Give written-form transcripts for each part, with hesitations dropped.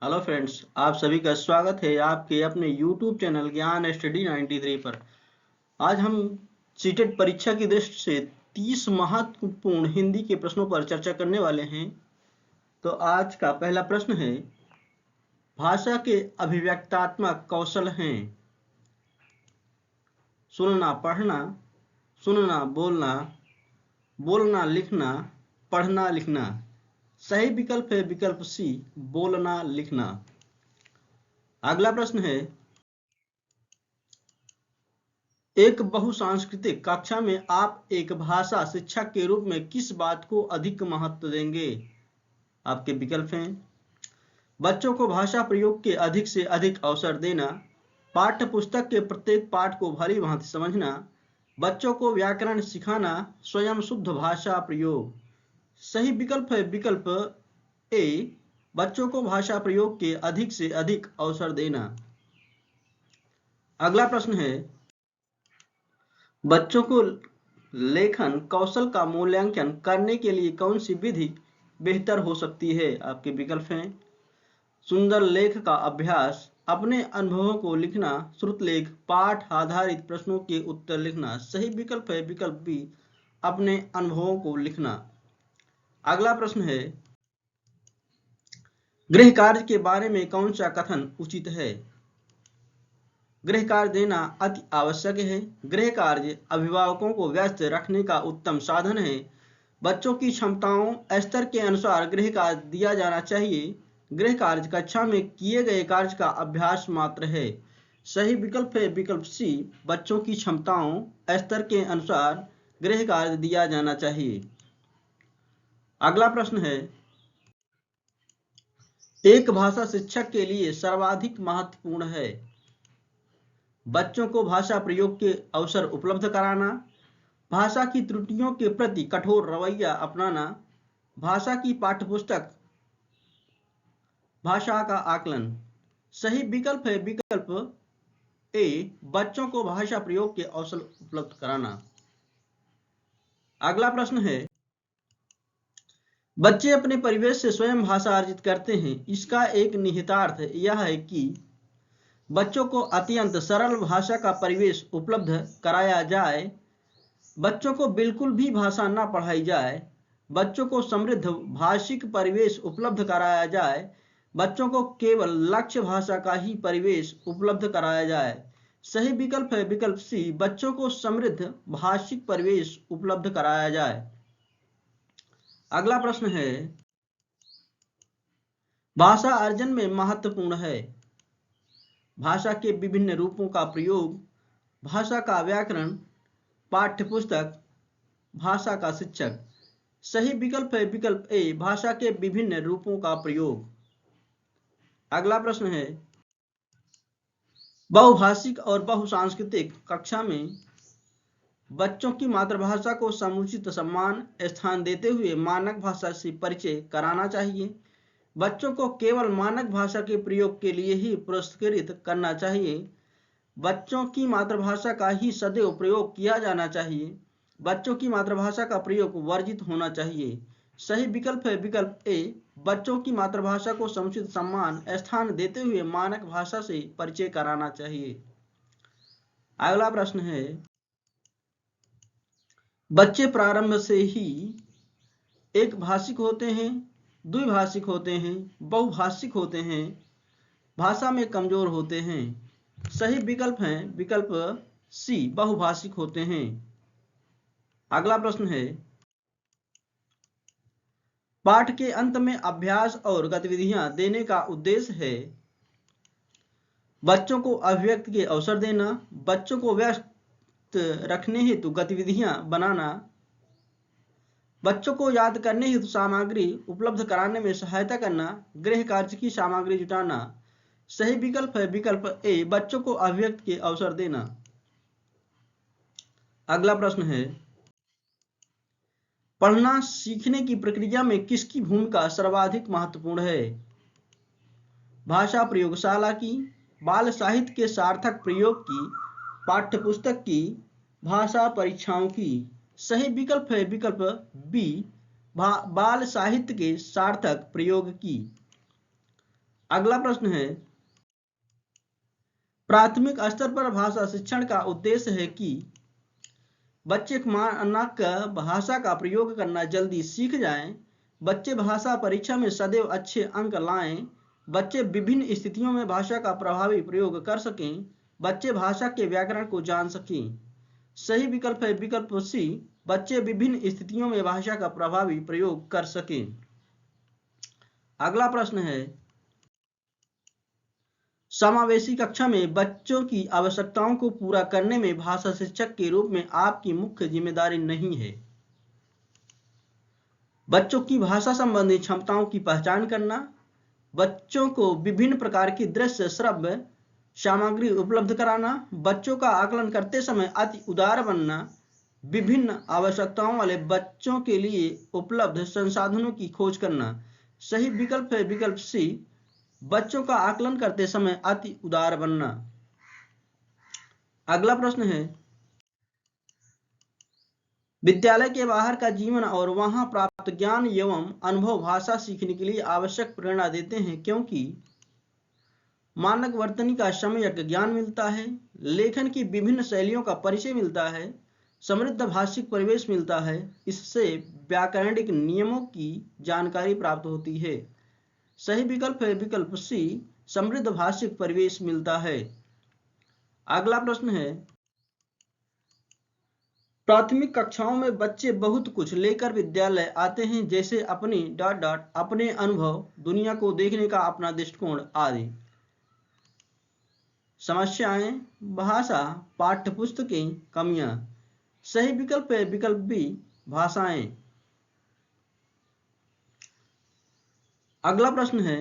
Hello friends, आप सभी का स्वागत है आपके अपने YouTube चैनल ज्ञान स्टडी 93 पर। आज हम सीटेट परीक्षा की दृष्टि से 30 महत्वपूर्ण हिंदी के प्रश्नों पर चर्चा करने वाले हैं। तो आज का पहला प्रश्न है, भाषा के अभिव्यक्तात्मक कौशल हैं सुनना पढ़ना, सुनना बोलना, बोलना लिखना, पढ़ना लिखना। सही विकल्प है विकल्प सी, बोलना लिखना। अगला प्रश्न है, एक बहुसांस्कृतिक कक्षा में आप एक भाषा शिक्षक के रूप में किस बात को अधिक महत्व देंगे? आपके विकल्प हैं, बच्चों को भाषा प्रयोग के अधिक से अधिक अवसर देना, पाठ्य पुस्तक के प्रत्येक पाठ को भली भांति समझना, बच्चों को व्याकरण सिखाना, स्वयं शुद्ध भाषा प्रयोग। सही विकल्प है विकल्प ए, बच्चों को भाषा प्रयोग के अधिक से अधिक अवसर देना। अगला प्रश्न है, बच्चों को लेखन कौशल का मूल्यांकन करने के लिए कौन सी विधि बेहतर हो सकती है? आपके विकल्प हैं, सुंदर लेख का अभ्यास, अपने अनुभवों को लिखना, श्रुतलेख, पाठ आधारित प्रश्नों के उत्तर लिखना। सही विकल्प है विकल्प बी, अपने अनुभवों को लिखना। अगला प्रश्न है, गृह कार्य के बारे में कौन सा कथन उचित है? गृह कार्य देना अति आवश्यक है। गृह कार्य अभिभावकों को व्यस्त रखने का उत्तम साधन है। बच्चों की क्षमताओं स्तर के अनुसार गृह कार्य दिया जाना चाहिए। गृह कार्य कक्षा में किए गए कार्य का अभ्यास मात्र है। सही विकल्प है विकल्प सी, बच्चों की क्षमताओं स्तर के अनुसार गृह कार्य दिया जाना चाहिए। अगला प्रश्न है, एक भाषा शिक्षक के लिए सर्वाधिक महत्वपूर्ण है? बच्चों को भाषा प्रयोग के अवसर उपलब्ध कराना, भाषा की त्रुटियों के प्रति कठोर रवैया अपनाना, भाषा की पाठ्यपुस्तक, भाषा का आकलन। सही विकल्प है विकल्प ए, बच्चों को भाषा प्रयोग के अवसर उपलब्ध कराना। अगला प्रश्न है, बच्चे अपने परिवेश से स्वयं भाषा अर्जित करते हैं। इसका एक निहितार्थ यह है कि बच्चों को अत्यंत सरल भाषा का परिवेश उपलब्ध कराया जाए, बच्चों को बिल्कुल भी भाषा न पढ़ाई जाए, बच्चों को समृद्ध भाषिक परिवेश उपलब्ध कराया जाए, बच्चों को केवल लक्ष्य भाषा का ही परिवेश उपलब्ध कराया जाए। सही विकल्प है विकल्प सी, बच्चों को समृद्ध भाषिक परिवेश उपलब्ध कराया जाए। अगला प्रश्न है, भाषा अर्जन में महत्वपूर्ण है भाषा के विभिन्न रूपों का प्रयोग, भाषा का व्याकरण, पाठ्यपुस्तक, भाषा का शिक्षक। सही विकल्प है विकल्प ए, भाषा के विभिन्न रूपों का प्रयोग। अगला प्रश्न है, बहुभाषिक और बहुसांस्कृतिक कक्षा में बच्चों की मातृभाषा को समुचित सम्मान स्थान देते हुए मानक भाषा से परिचय कराना चाहिए। बच्चों को केवल मानक भाषा के प्रयोग के लिए ही पुरस्कृत करना चाहिए। बच्चों की मातृभाषा का ही सदैव प्रयोग किया जाना चाहिए। बच्चों की मातृभाषा का प्रयोग वर्जित होना चाहिए। सही विकल्प है विकल्प ए, बच्चों की मातृभाषा को समुचित सम्मान स्थान देते हुए मानक भाषा से परिचय कराना चाहिए। अगला प्रश्न है, बच्चे प्रारंभ से ही एक भाषिक होते हैं, द्विभाषिक होते हैं, बहुभाषिक होते हैं, भाषा में कमजोर होते हैं? सही विकल्प है विकल्प सी, बहुभाषिक होते हैं। अगला प्रश्न है, पाठ के अंत में अभ्यास और गतिविधियां देने का उद्देश्य है बच्चों को अभिव्यक्ति के अवसर देना, बच्चों को व्यस्त रखने हेतु गतिविधियां बनाना, बच्चों को याद करने हेतु सामग्री उपलब्ध कराने में सहायता करना, गृह कार्य की सामग्री जुटाना। सही विकल्प है विकल्प ए, बच्चों को अभिव्यक्ति के अवसर देना। अगला प्रश्न है, पढ़ना सीखने की प्रक्रिया में किसकी भूमिका सर्वाधिक महत्वपूर्ण है? भाषा प्रयोगशाला की, बाल साहित्य के सार्थक प्रयोग की, पाठ्यपुस्तक की, भाषा परीक्षाओं की। सही विकल्प है विकल्प बी, बाल साहित्य के सार्थक प्रयोग की। अगला प्रश्न है, प्राथमिक स्तर पर भाषा शिक्षण का उद्देश्य है कि बच्चे मानक भाषा का प्रयोग करना जल्दी सीख जाएं, बच्चे भाषा परीक्षा में सदैव अच्छे अंक लाएं, बच्चे विभिन्न स्थितियों में भाषा का प्रभावी प्रयोग कर सकें, बच्चे भाषा के व्याकरण को जान सकें। सही विकल्प है विकल्प सी, बच्चे विभिन्न स्थितियों में भाषा का प्रभावी प्रयोग कर सकें। अगला प्रश्न है, समावेशी कक्षा में बच्चों की आवश्यकताओं को पूरा करने में भाषा शिक्षक के रूप में आपकी मुख्य जिम्मेदारी नहीं है। बच्चों की भाषा संबंधी क्षमताओं की पहचान करना, बच्चों को विभिन्न प्रकार की दृश्य श्रव्य सामग्री उपलब्ध कराना, बच्चों का आकलन करते समय अति उदार बनना, विभिन्न आवश्यकताओं वाले बच्चों के लिए उपलब्ध संसाधनों की खोज करना। सही विकल्प है विकल्प सी, बच्चों का आकलन करते समय अति उदार बनना। अगला प्रश्न है, विद्यालय के बाहर का जीवन और वहां प्राप्त ज्ञान एवं अनुभव भाषा सीखने के लिए आवश्यक प्रेरणा देते हैं, क्योंकि मानक वर्तनी का सम्यक ज्ञान मिलता है, लेखन की विभिन्न शैलियों का परिचय मिलता है, समृद्ध भाषिक परिवेश मिलता है, इससे व्याकरणिक नियमों की जानकारी प्राप्त होती है। सही विकल्प है विकल्प सी, समृद्ध भाषिक परिवेश मिलता है। अगला प्रश्न है, प्राथमिक कक्षाओं में बच्चे बहुत कुछ लेकर विद्यालय आते हैं, जैसे अपनी अपने अनुभव, दुनिया को देखने का अपना दृष्टिकोण आदि। समस्याएं, भाषा, पाठ्यपुस्तकें, कमियां। सही विकल्प है विकल्प बी, भाषाएं। अगला प्रश्न है,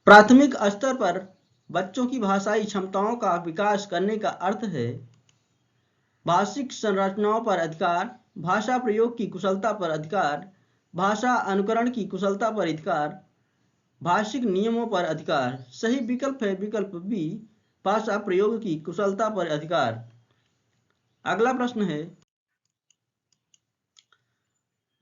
प्राथमिक स्तर पर बच्चों की भाषाई क्षमताओं का विकास करने का अर्थ है भाषिक संरचनाओं पर अधिकार, भाषा प्रयोग की कुशलता पर अधिकार, भाषा अनुकरण की कुशलता पर अधिकार, भाषिक नियमों पर अधिकार। सही विकल्प है विकल्प बी, भाषा प्रयोग की कुशलता पर अधिकार। अगला प्रश्न है,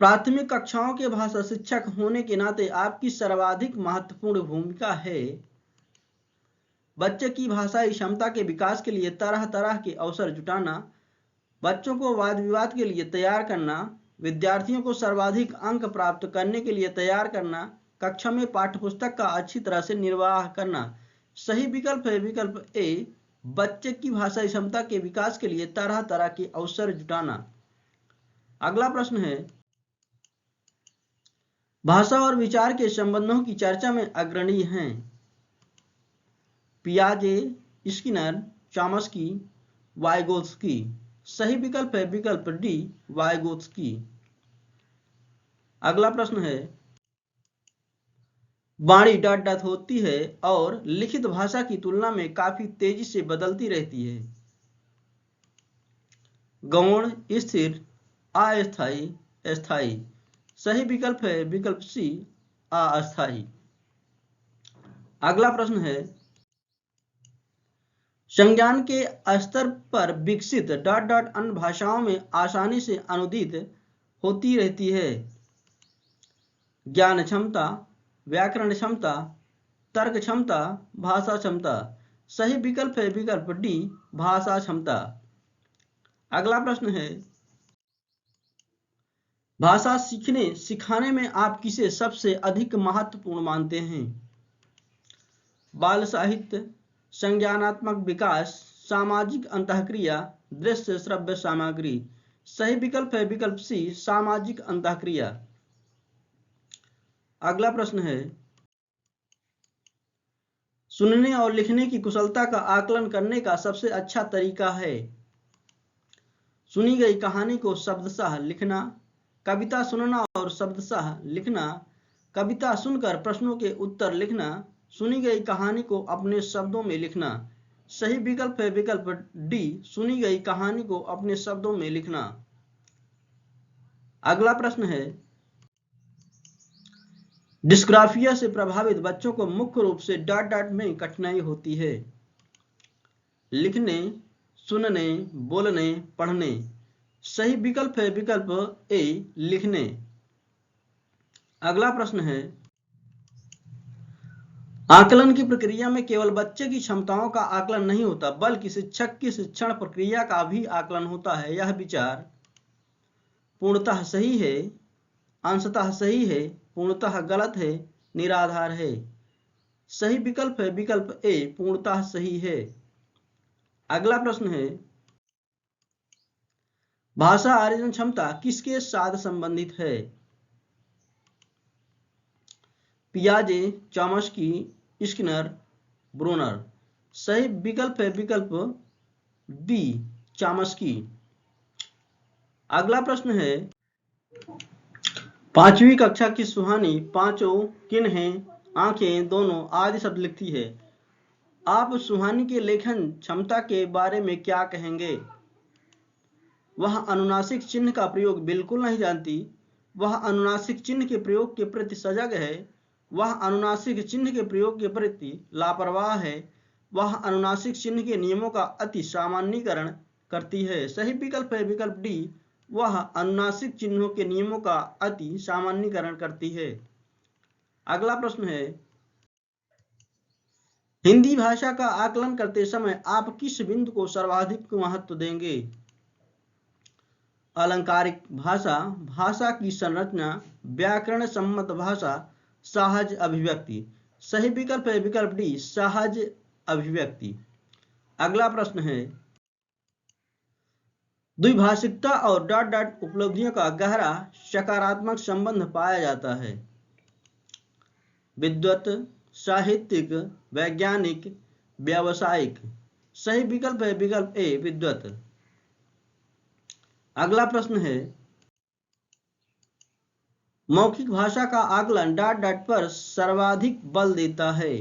प्राथमिक कक्षाओं के भाषा शिक्षक होने के नाते आपकी सर्वाधिक महत्वपूर्ण भूमिका है बच्चे की भाषाई क्षमता के विकास के लिए तरह तरह के अवसर जुटाना, बच्चों को वाद विवाद के लिए तैयार करना, विद्यार्थियों को सर्वाधिक अंक प्राप्त करने के लिए तैयार करना, कक्षा में पाठ्यपुस्तक का अच्छी तरह से निर्वाह करना। सही विकल्प है विकल्प ए, बच्चे की भाषाई क्षमता के विकास के लिए तरह तरह के अवसर जुटाना। अगला प्रश्न है, भाषा और विचार के संबंधों की चर्चा में अग्रणी हैं पियाजे, स्किनर, चॉम्स्की, वाइगोत्स्की। सही विकल्प है विकल्प डी, वाइगोत्स्की। अगला प्रश्न है, वाणी होती है और लिखित भाषा की तुलना में काफी तेजी से बदलती रहती है। गौण, स्थिर, अस्थायी, स्थायी। सही विकल्प है विकल्प सी, अस्थायी। अगला प्रश्न है, संज्ञान के स्तर पर विकसित अन्य भाषाओं में आसानी से अनुदित होती रहती है। ज्ञान क्षमता, व्याकरण क्षमता, तर्क क्षमता, भाषा क्षमता। सही विकल्प है विकल्प डी, भाषा क्षमता। अगला प्रश्न है, भाषा सीखने सिखाने में आप किसे सबसे अधिक महत्वपूर्ण मानते हैं? बाल साहित्य, संज्ञानात्मक विकास, सामाजिक अंतःक्रिया, दृश्य श्रव्य सामग्री। सही विकल्प है विकल्प सी, सामाजिक अंतःक्रिया। अगला प्रश्न है, सुनने और लिखने की कुशलता का आकलन करने का सबसे अच्छा तरीका है सुनी गई कहानी को शब्दशः लिखना, कविता सुनना और शब्दशः लिखना, कविता सुनकर प्रश्नों के उत्तर लिखना, सुनी गई कहानी को अपने शब्दों में लिखना। सही विकल्प है विकल्प डी, सुनी गई कहानी को अपने शब्दों में लिखना। अगला प्रश्न है, डिस्ग्राफिया से प्रभावित बच्चों को मुख्य रूप से में कठिनाई होती है। लिखने, सुनने, बोलने, पढ़ने। सही विकल्प है विकल्प ए, लिखने। अगला प्रश्न है, आकलन की प्रक्रिया में केवल बच्चे की क्षमताओं का आकलन नहीं होता, बल्कि शिक्षक की शिक्षण प्रक्रिया का भी आकलन होता है। यह विचार पूर्णतः सही है, अंशतः सही है, पूर्णतः गलत है, निराधार है। सही विकल्प है विकल्प ए, पूर्णतः सही है। अगला प्रश्न है, भाषा अर्जन क्षमता किसके साथ संबंधित है? पियाजे, चॉम्स्की, स्किनर, ब्रूनर। सही विकल्प है विकल्प बी, चॉम्स्की। अगला प्रश्न है, पांचवी कक्षा की सुहानी पांचों किन हैं? आंखें, दोनों आदि शब्द लिखती है। आप सुहानी के लेखन क्षमता के बारे में क्या कहेंगे? वह अनुनासिक चिन्ह का प्रयोग बिल्कुल नहीं जानती। वह अनुनासिक चिन्ह के प्रयोग के प्रति सजग है। वह अनुनासिक चिन्ह के प्रयोग के प्रति लापरवाह है। वह अनुनासिक चिन्ह के नियमों का अति सामान्यीकरण करती है। सही विकल्प है विकल्प डी, वह अनुनासिक चिन्हों के नियमों का अति सामान्यीकरण करती है। अगला प्रश्न है, हिंदी भाषा का आकलन करते समय आप किस बिंदु को सर्वाधिक महत्व देंगे? अलंकारिक भाषा, भाषा की संरचना, व्याकरण सम्मत भाषा, सहज अभिव्यक्ति। सही विकल्प है विकल्प डी, सहज अभिव्यक्ति। अगला प्रश्न है, द्विभाषिकता और डॉट डॉट उपलब्धियों का गहरा सकारात्मक संबंध पाया जाता है। विद्वत, साहित्यिक, वैज्ञानिक, व्यावसायिक। सही विकल्प है विकल्प ए, विद्वत। अगला प्रश्न है, मौखिक भाषा का आकलन डॉट डॉट पर सर्वाधिक बल देता है।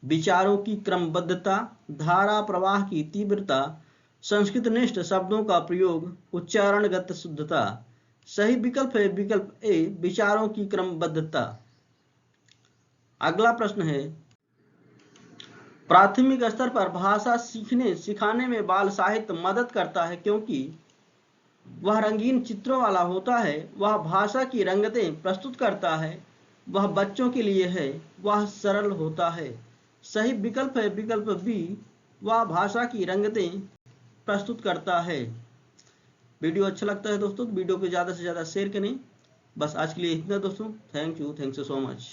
विचारों की क्रमबद्धता, धारा प्रवाह की तीव्रता, संस्कृतनिष्ठ शब्दों का प्रयोग, उच्चारणगत शुद्धता। सही विकल्प है विकल्प ए, विचारों की क्रमबद्धता। अगला प्रश्न है, प्राथमिक स्तर पर भाषा सीखने सिखाने में बाल साहित्य मदद करता है क्योंकि वह रंगीन चित्रों वाला होता है, वह भाषा की रंगतें प्रस्तुत करता है, वह बच्चों के लिए है, वह सरल होता है। सही विकल्प है विकल्प बी, वह भाषा की रंगतें प्रस्तुत करता है। वीडियो अच्छा लगता है दोस्तों तो वीडियो को ज़्यादा से ज़्यादा शेयर करें। बस आज के लिए इतना दोस्तों, थैंक यू सो मच।